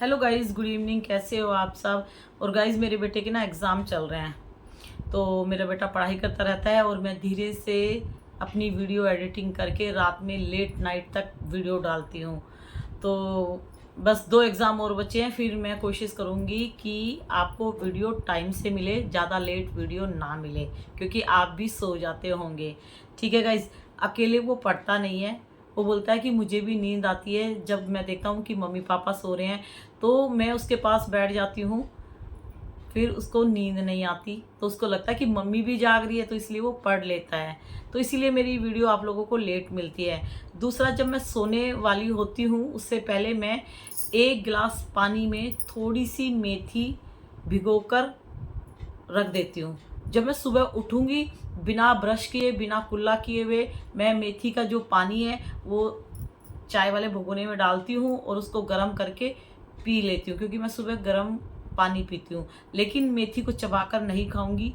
Hello guys, good evening. कैसे हो आप सब। और गाइस, मेरे बेटे के ना एग्ज़ाम चल रहे हैं, तो मेरा बेटा पढ़ाई करता रहता है और मैं धीरे से अपनी वीडियो एडिटिंग करके रात में लेट नाइट तक वीडियो डालती हूँ। तो बस 2 एग्ज़ाम और बचे हैं, फिर मैं कोशिश करूँगी कि आपको वीडियो टाइम से मिले, ज़्यादा लेट वीडियो ना मिले, क्योंकि आप भी सो जाते होंगे। ठीक है गाइस। अकेले वो पढ़ता नहीं है, वो बोलता है कि मुझे भी नींद आती है जब मैं देखता हूँ कि मम्मी पापा सो रहे हैं, तो मैं उसके पास बैठ जाती हूँ। फिर उसको नींद नहीं आती, तो उसको लगता है कि मम्मी भी जाग रही है, तो इसलिए वो पढ़ लेता है। तो इसीलिए मेरी वीडियो आप लोगों को लेट मिलती है। दूसरा, जब मैं सोने वाली होती हूँ उससे पहले मैं 1 गिलास पानी में थोड़ी सी मेथी भिगोकर रख देती हूँ। जब मैं सुबह उठूँगी, बिना ब्रश किए, बिना कुल्ला किए हुए, मैं मेथी का जो पानी है वो चाय वाले भगोने में डालती हूँ और उसको गर्म करके पी लेती हूँ, क्योंकि मैं सुबह गर्म पानी पीती हूँ। लेकिन मेथी को चबाकर नहीं खाऊंगी।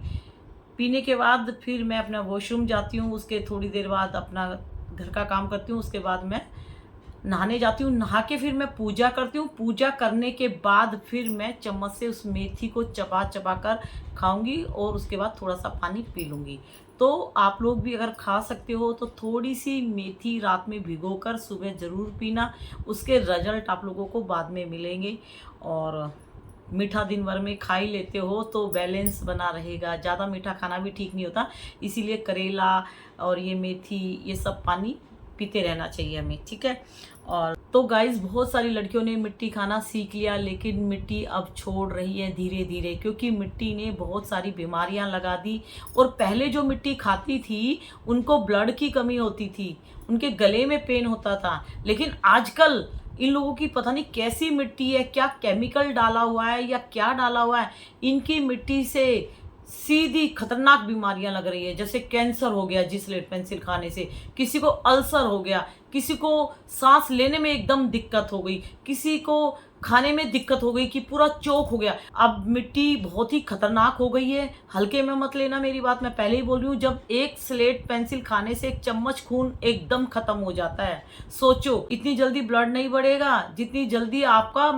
पीने के बाद फिर मैं अपना वॉशरूम जाती हूँ, उसके थोड़ी देर बाद अपना घर का काम करती हूँ, उसके बाद मैं नहाने जाती हूँ। नहा के फिर मैं पूजा करती हूँ। पूजा करने के बाद फिर मैं चम्मच से उस मेथी को चबा चबा कर खाऊंगी और उसके बाद थोड़ा सा पानी पी लूँगी। तो आप लोग भी अगर खा सकते हो तो थोड़ी सी मेथी रात में भिगोकर सुबह ज़रूर पीना। उसके रिजल्ट आप लोगों को बाद में मिलेंगे। और मीठा दिन भर में खा ही लेते हो तो बैलेंस बना रहेगा। ज़्यादा मीठा खाना भी ठीक नहीं होता, इसीलिए करेला और ये मेथी, ये सब पानी पीते रहना चाहिए हमें। ठीक है। और तो गाइस, बहुत सारी लड़कियों ने मिट्टी खाना सीख लिया, लेकिन मिट्टी अब छोड़ रही है धीरे धीरे, क्योंकि मिट्टी ने बहुत सारी बीमारियां लगा दी। और पहले जो मिट्टी खाती थी उनको ब्लड की कमी होती थी, उनके गले में पेन होता था। लेकिन आजकल इन लोगों की पता नहीं कैसी मिट्टी है, क्या केमिकल डाला हुआ है या क्या डाला हुआ है, इनकी मिट्टी से सीधी खतरनाक बीमारियां लग रही है। जैसे कैंसर हो गया जिस लेड पेंसिल खाने से, किसी को अल्सर हो गया, किसी को सांस लेने में एकदम दिक्कत हो गई, किसी को खाने में दिक्कत हो गई कि पूरा चोक हो गया। अब मिट्टी बहुत ही खतरनाक हो गई है, हल्के में मत लेना मेरी बात, मैं पहले ही बोल रही हूँ। जब एक स्लेट पेंसिल खाने से 1 चम्मच खून एकदम खत्म हो जाता है। सोचो, इतनी जल्दी ब्लड नहीं बढ़ेगा जितनी जल्दी आपका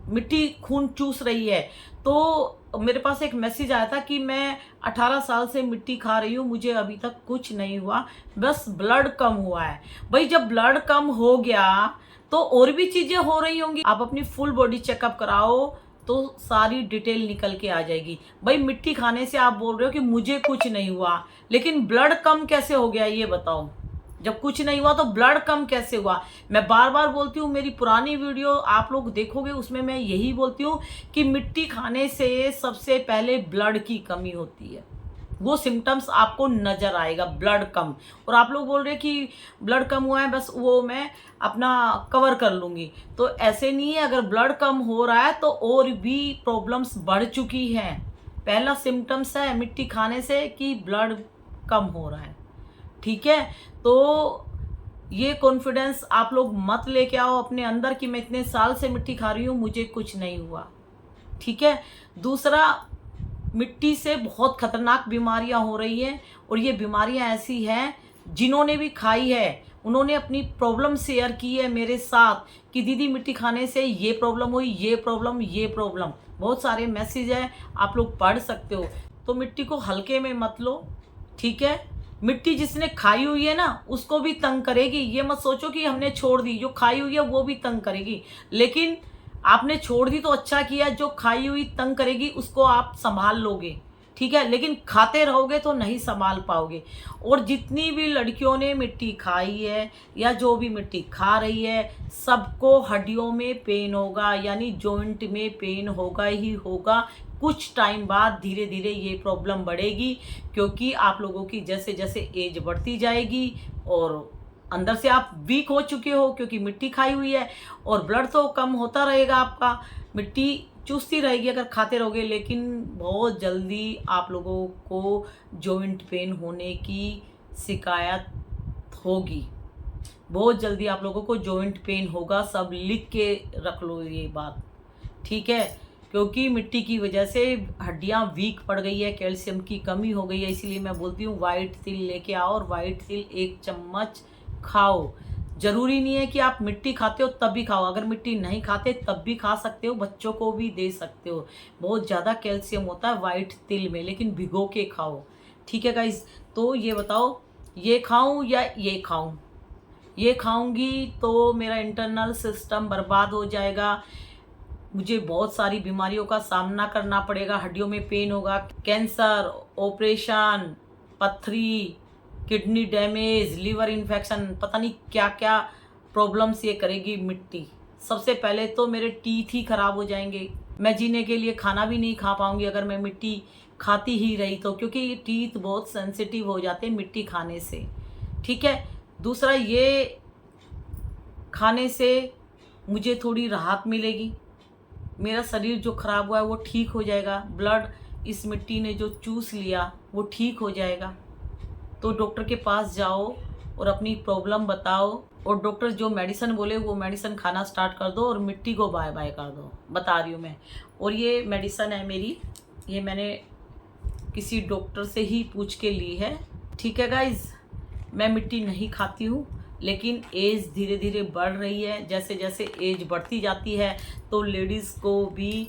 मिट्टी खून चूस रही है। तो मेरे पास एक मैसेज आया था कि मैं 18 साल से मिट्टी खा रही हूँ, मुझे अभी तक कुछ नहीं हुआ, बस ब्लड कम हुआ है। भाई, जब ब्लड कम हो गया तो और भी चीजें हो रही होंगी। आप अपनी फुल बॉडी चेकअप कराओ तो सारी डिटेल निकल के आ जाएगी। भाई, मिट्टी खाने से आप बोल रहे हो कि मुझे कुछ नहीं हुआ, लेकिन ब्लड कम कैसे हो गया ये बताओ। जब कुछ नहीं हुआ तो ब्लड कम कैसे हुआ। मैं बार बार बोलती हूँ, मेरी पुरानी वीडियो आप लोग देखोगे उसमें मैं यही बोलती हूँ कि मिट्टी खाने से सबसे पहले ब्लड की कमी होती है। वो सिम्टम्स आपको नजर आएगा, ब्लड कम। और आप लोग बोल रहे कि ब्लड कम हुआ है, बस वो मैं अपना कवर कर लूंगी, तो ऐसे नहीं है। अगर ब्लड कम हो रहा है तो और भी प्रॉब्लम्स बढ़ चुकी हैं। पहला सिम्टम्स है मिट्टी खाने से कि ब्लड कम हो रहा है। ठीक है। तो ये कॉन्फिडेंस आप लोग मत लेके आओ अपने अंदर कि मैं इतने साल से मिट्टी खा रही हूँ, मुझे कुछ नहीं हुआ। ठीक है। दूसरा, मिट्टी से बहुत खतरनाक बीमारियां हो रही हैं, और ये बीमारियां ऐसी हैं जिन्होंने भी खाई है उन्होंने अपनी प्रॉब्लम शेयर की है मेरे साथ कि दीदी मिट्टी खाने से ये प्रॉब्लम हुई, ये प्रॉब्लम, ये प्रॉब्लम। बहुत सारे मैसेज हैं, आप लोग पढ़ सकते हो। तो मिट्टी को हल्के में मत लो। ठीक है। मिट्टी जिसने खाई हुई है ना उसको भी तंग करेगी। ये मत सोचो कि हमने छोड़ दी, जो खाई हुई है वो भी तंग करेगी। लेकिन आपने छोड़ दी तो अच्छा किया, जो खाई हुई तंग करेगी उसको आप संभाल लोगे। ठीक है। लेकिन खाते रहोगे तो नहीं संभाल पाओगे। और जितनी भी लड़कियों ने मिट्टी खाई है या जो भी मिट्टी खा रही है, सबको हड्डियों में पेन होगा, यानी जॉइंट में पेन होगा ही होगा। कुछ टाइम बाद धीरे धीरे ये प्रॉब्लम बढ़ेगी, क्योंकि आप लोगों की जैसे जैसे एज बढ़ती जाएगी और अंदर से आप वीक हो चुके हो क्योंकि मिट्टी खाई हुई है, और ब्लड तो कम होता रहेगा आपका, मिट्टी चूसती रहेगी अगर खाते रहोगे। लेकिन बहुत जल्दी आप लोगों को जॉइंट पेन होने की शिकायत होगी। बहुत जल्दी आप लोगों को जॉइंट पेन होगा। सब लिख के रख लो ये बात। ठीक है। क्योंकि मिट्टी की वजह से हड्डियां वीक पड़ गई है, कैल्शियम की कमी हो गई है। इसीलिए मैं बोलती हूँ वाइट तिल लेके आओ और वाइट तिल 1 चम्मच खाओ। ज़रूरी नहीं है कि आप मिट्टी खाते हो तब भी खाओ, अगर मिट्टी नहीं खाते तब भी खा सकते हो, बच्चों को भी दे सकते हो। बहुत ज़्यादा कैल्शियम होता है वाइट तिल में, लेकिन भिगो के खाओ। ठीक है गाइस, तो ये बताओ ये खाऊं या ये खाऊं? ये खाऊंगी तो मेरा इंटरनल सिस्टम बर्बाद हो जाएगा, मुझे बहुत सारी बीमारियों का सामना करना पड़ेगा, हड्डियों में पेन होगा, कैंसर, ऑपरेशन, पथरी, किडनी डैमेज, लिवर इन्फेक्शन, पता नहीं क्या क्या प्रॉब्लम्स ये करेगी मिट्टी। सबसे पहले तो मेरे टीथ ही खराब हो जाएंगे, मैं जीने के लिए खाना भी नहीं खा पाऊंगी अगर मैं मिट्टी खाती ही रही तो, क्योंकि ये टीथ बहुत सेंसिटिव हो जाते हैं मिट्टी खाने से। ठीक है, दूसरा ये खाने से मुझे थोड़ी राहत मिलेगी, मेरा शरीर जो खराब हुआ है वो ठीक हो जाएगा, ब्लड इस मिट्टी ने जो चूस लिया वो ठीक हो जाएगा। तो डॉक्टर के पास जाओ और अपनी प्रॉब्लम बताओ, और डॉक्टर जो मेडिसिन बोले वो मेडिसिन खाना स्टार्ट कर दो और मिट्टी को बाय बाय कर दो, बता रही हूँ मैं। और ये मेडिसिन है मेरी, ये मैंने किसी डॉक्टर से ही पूछ के ली है। ठीक है गाइज, मैं मिट्टी नहीं खाती हूँ, लेकिन एज धीरे धीरे बढ़ रही है, जैसे जैसे एज बढ़ती जाती है तो लेडीज़ को भी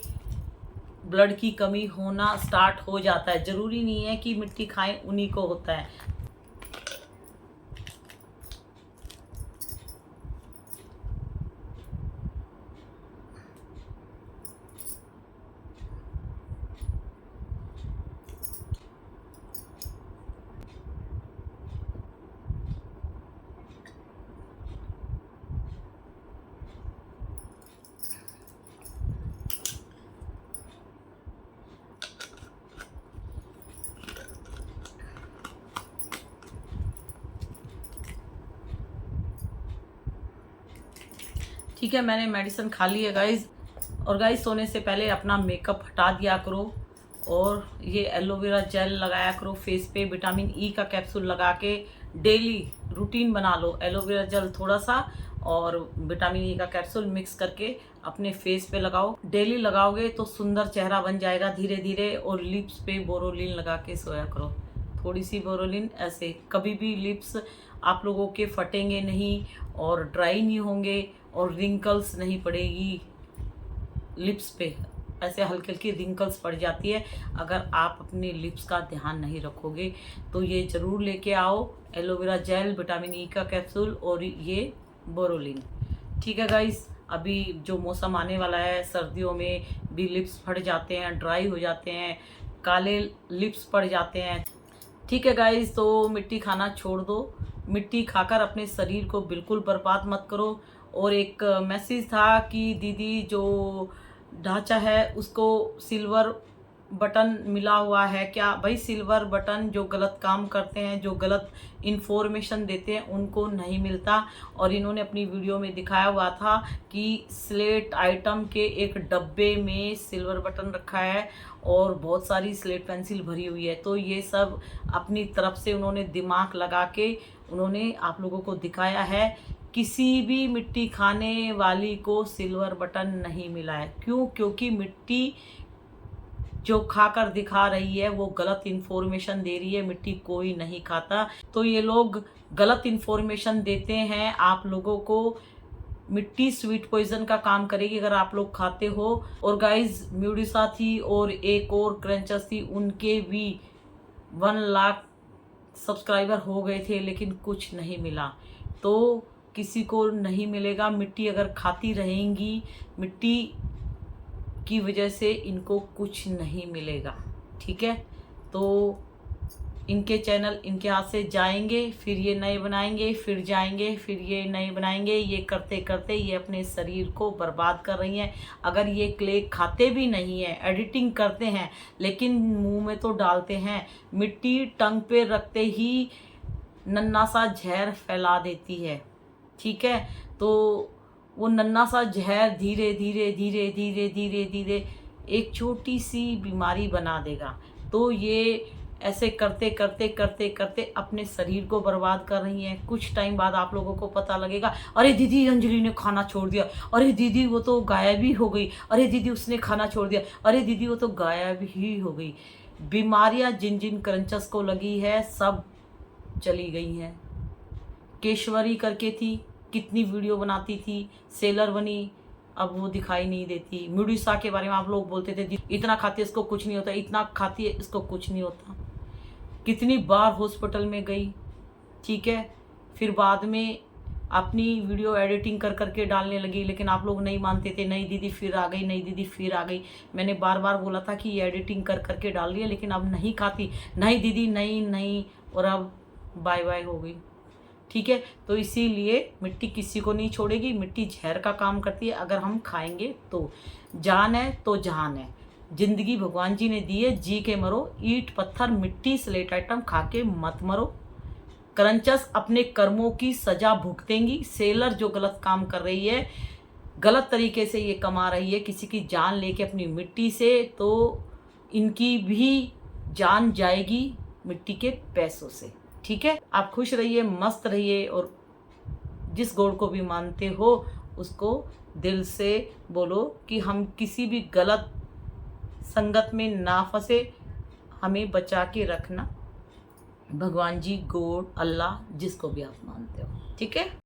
ब्लड की कमी होना स्टार्ट हो जाता है। ज़रूरी नहीं है कि मिट्टी खाएं उन्हीं को होता है। ठीक है, मैंने मेडिसिन खा ली है गाइज। और गाइज, सोने से पहले अपना मेकअप हटा दिया करो, और ये एलोवेरा जेल लगाया करो फेस पे, विटामिन ई का कैप्सूल लगा के डेली रूटीन बना लो। एलोवेरा जेल थोड़ा सा और विटामिन ई का कैप्सूल मिक्स करके अपने फेस पे लगाओ, डेली लगाओगे तो सुंदर चेहरा बन जाएगा धीरे धीरे। और लिप्स पे बोरोलिन लगा के सोया करो, थोड़ी सी बोरोलिन, ऐसे कभी भी लिप्स आप लोगों के फटेंगे नहीं और ड्राई नहीं होंगे और रिंकल्स नहीं पड़ेगी लिप्स पे। ऐसे हल्की हल्की रिंकल्स पड़ जाती है अगर आप अपने लिप्स का ध्यान नहीं रखोगे। तो ये ज़रूर लेके आओ, एलोवेरा जेल, विटामिन ई का कैप्सूल और ये बोरोलिन। ठीक है गाइस, अभी जो मौसम आने वाला है, सर्दियों में भी लिप्स फट जाते हैं, ड्राई हो जाते हैं, काले लिप्स पड़ जाते हैं। ठीक है गाइस, तो मिट्टी खाना छोड़ दो, मिट्टी खाकर अपने शरीर को बिल्कुल बर्बाद मत करो। और एक मैसेज था कि दीदी जो ढांचा है उसको सिल्वर बटन मिला हुआ है क्या? भाई, सिल्वर बटन जो गलत काम करते हैं, जो गलत इन्फॉर्मेशन देते हैं, उनको नहीं मिलता। और इन्होंने अपनी वीडियो में दिखाया हुआ था कि स्लेट आइटम के एक डब्बे में सिल्वर बटन रखा है और बहुत सारी स्लेट पेंसिल भरी हुई है। तो ये सब अपनी तरफ से उन्होंने दिमाग लगा के उन्होंने आप लोगों को दिखाया है। किसी भी मिट्टी खाने वाली को सिल्वर बटन नहीं मिला है। क्यों? क्योंकि मिट्टी जो खाकर दिखा रही है वो गलत इन्फॉर्मेशन दे रही है, मिट्टी कोई नहीं खाता। तो ये लोग गलत इन्फॉर्मेशन देते हैं आप लोगों को। मिट्टी स्वीट पॉइजन का काम करेगी अगर आप लोग खाते हो। और गाइज, म्यूडिसा थी और एक और क्रंचस थी, उनके भी 1 लाख सब्सक्राइबर हो गए थे, लेकिन कुछ नहीं मिला। तो किसी को नहीं मिलेगा। मिट्टी अगर खाती रहेंगी, मिट्टी की वजह से इनको कुछ नहीं मिलेगा। ठीक है, तो इनके चैनल इनके हाथ से जाएंगे, फिर ये नए बनाएंगे, फिर जाएंगे, फिर ये नए बनाएंगे। ये करते करते ये अपने शरीर को बर्बाद कर रही हैं। अगर ये क्ले खाते भी नहीं हैं, एडिटिंग करते हैं, लेकिन मुंह में तो डालते हैं। मिट्टी टंग पे रखते ही नन्हा सा जहर फैला देती है। ठीक है, तो वो नन्हा सा जहर धीरे धीरे धीरे धीरे धीरे धीरे एक छोटी सी बीमारी बना देगा। तो ये ऐसे करते करते करते करते अपने शरीर को बर्बाद कर रही हैं। कुछ टाइम बाद आप लोगों को पता लगेगा, अरे दीदी अंजलि ने खाना छोड़ दिया, अरे दीदी वो तो गायब ही हो गई, अरे दीदी उसने खाना छोड़ दिया, अरे दीदी वो तो गायब ही हो गई। बीमारियां जिन जिन क्रंचस को लगी है सब चली गई हैं। केशवरी करके थी, कितनी वीडियो बनाती थी, सेलर बनी, अब वो दिखाई नहीं देती। म्यूडिसा के बारे में आप लोग बोलते थे इतना खाती है इसको कुछ नहीं होता, इतना खाती है इसको कुछ नहीं होता। कितनी बार हॉस्पिटल में गई, ठीक है। फिर बाद में अपनी वीडियो एडिटिंग कर करके डालने लगी, लेकिन आप लोग नहीं मानते थे। नई दीदी फिर आ गई, नई दीदी फिर आ गई। मैंने बार बार बोला था कि ये एडिटिंग कर करके डाल रही है, लेकिन अब नहीं खाती। नई दीदी नहीं, और अब बाय बाय हो गई, ठीक है। तो इसीलिए मिट्टी किसी को नहीं छोड़ेगी, मिट्टी जहर का काम करती है अगर हम खाएंगे तो। जान है तो जहान है, जिंदगी भगवान जी ने दी है, जी के मरो। ईंट पत्थर मिट्टी स्लेट आइटम खा के मत मरो। क्रंचस अपने कर्मों की सजा भुगतेंगी। सेलर जो गलत काम कर रही है, गलत तरीके से ये कमा रही है किसी की जान लेके अपनी मिट्टी से, तो इनकी भी जान जाएगी मिट्टी के पैसों से, ठीक है। आप खुश रहिए, मस्त रहिए, और जिस गॉड को भी मानते हो उसको दिल से बोलो कि हम किसी भी गलत संगत में ना फंसे, हमें बचा के रखना। भगवान जी, गॉड, अल्लाह, जिसको भी आप मानते हो, ठीक है।